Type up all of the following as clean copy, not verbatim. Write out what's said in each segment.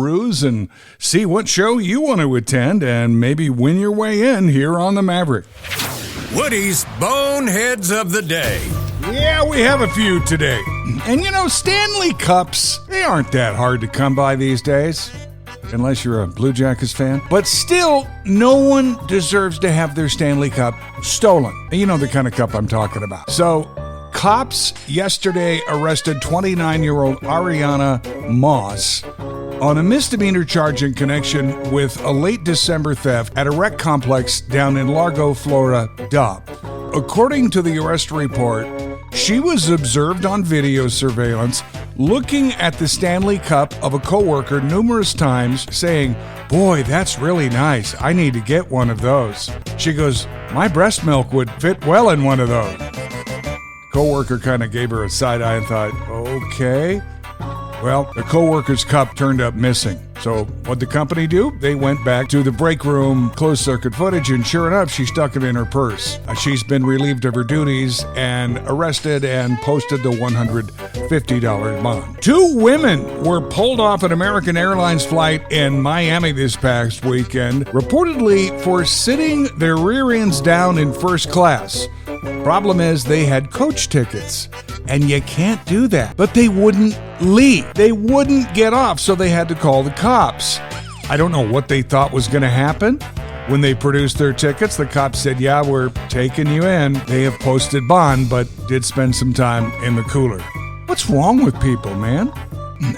peruse and see what show you want to attend and maybe win your way in here on the Maverick. Woody's Boneheads of the Day. Yeah, we have a few today. And Stanley Cups, they aren't that hard to come by these days, unless you're a Blue Jackets fan. But still, no one deserves to have their Stanley Cup stolen. You know the kind of cup I'm talking about. So, cops yesterday arrested 29-year-old Ariana Moss on a misdemeanor charge in connection with a late December theft at a rec complex down in Largo, Florida. According to the arrest report, she was observed on video surveillance looking at the Stanley Cup of a coworker numerous times, saying, "Boy, that's really nice. I need to get one of those." She goes, "My breast milk would fit well in one of those." Coworker kind of gave her a side eye and thought, okay. Well, the coworker's cup turned up missing. So what'd the company do? They went back to the break room closed circuit footage, and sure enough, she stuck it in her purse. She's been relieved of her duties and arrested and posted the $150 bond. 2 women were pulled off an American Airlines flight in Miami this past weekend, reportedly for sitting their rear ends down in first class. Problem is, they had coach tickets, and you can't do that. But they wouldn't leave. They wouldn't get off, so they had to call the cops. I don't know what they thought was going to happen. When they produced their tickets, the cops said, "Yeah, we're taking you in." They have posted bond, but did spend some time in the cooler. What's wrong with people, man?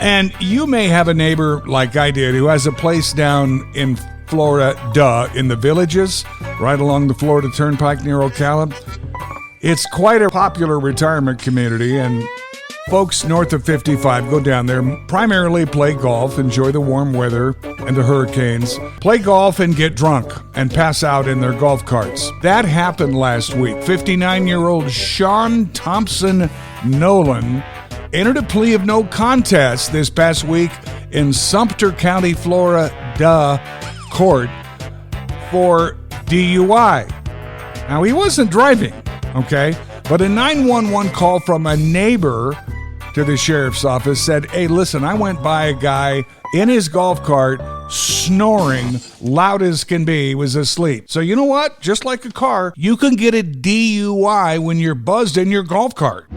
And you may have a neighbor like I did who has a place down in Florida, in the Villages, right along the Florida Turnpike near Ocala. It's quite a popular retirement community, and folks north of 55 go down there, primarily play golf, enjoy the warm weather and the hurricanes, play golf and get drunk and pass out in their golf carts. That happened last week. 59-year-old Sean Thompson Nolan entered a plea of no contest this past week in Sumter County, Florida court for DUI. Now, he wasn't driving. Okay, but a 911 call from a neighbor to the sheriff's office said, "Hey, listen, I went by a guy in his golf cart snoring loud as can be. He was asleep." So you know what? Just like a car, you can get a DUI when you're buzzed in your golf cart.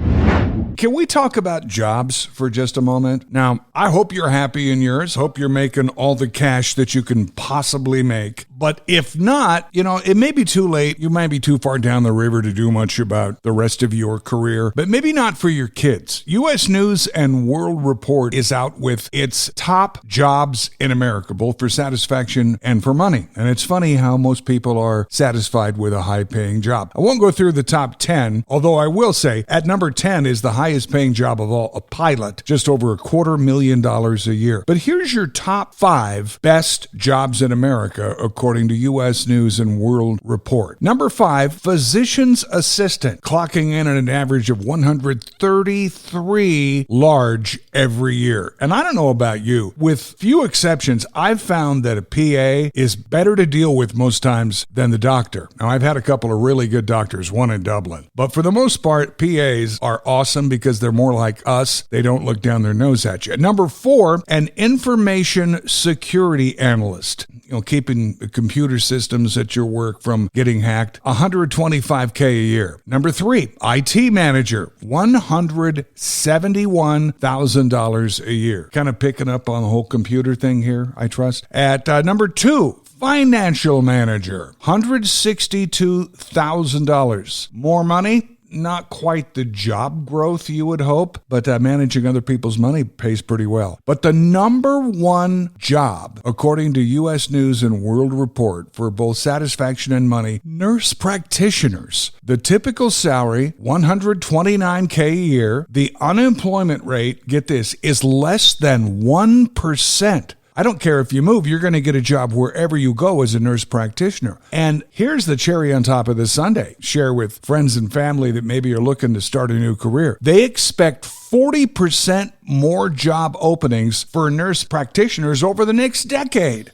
Can we talk about jobs for just a moment? Now, I hope you're happy in yours. Hope you're making all the cash that you can possibly make. But if not, it may be too late. You might be too far down the river to do much about the rest of your career, but maybe not for your kids. U.S. News and World Report is out with its top jobs in America, both for satisfaction and for money. And it's funny how most people are satisfied with a high-paying job. I won't go through the top 10, although I will say at number 10 is the highest paying job of all, a pilot, just over $250,000 a year. But here's your top 5 best jobs in America, according to U.S. News and World Report. Number 5, physician's assistant, clocking in at an average of 133 large every year. And I don't know about you, with few exceptions, I've found that a PA is better to deal with most times than the doctor. Now, I've had a couple of really good doctors, one in Dublin. But for the most part, PAs are awesome because they're more like us. They don't look down their nose at you. Number 4, an information security analyst. Keeping the computer systems at your work from getting hacked, $125K a year. Number 3, IT manager, $171,000 a year. Kind of picking up on the whole computer thing here, I trust. At number 2, financial manager, $162,000. More money? Not quite the job growth you would hope, but managing other people's money pays pretty well. But the number 1 job, according to U.S. News and World Report, for both satisfaction and money, nurse practitioners. The typical salary, $129K a year. The unemployment rate, get this, is less than 1%. I don't care if you move, you're going to get a job wherever you go as a nurse practitioner. And here's the cherry on top of the sundae. Share with friends and family that maybe are looking to start a new career. They expect 40% more job openings for nurse practitioners over the next decade.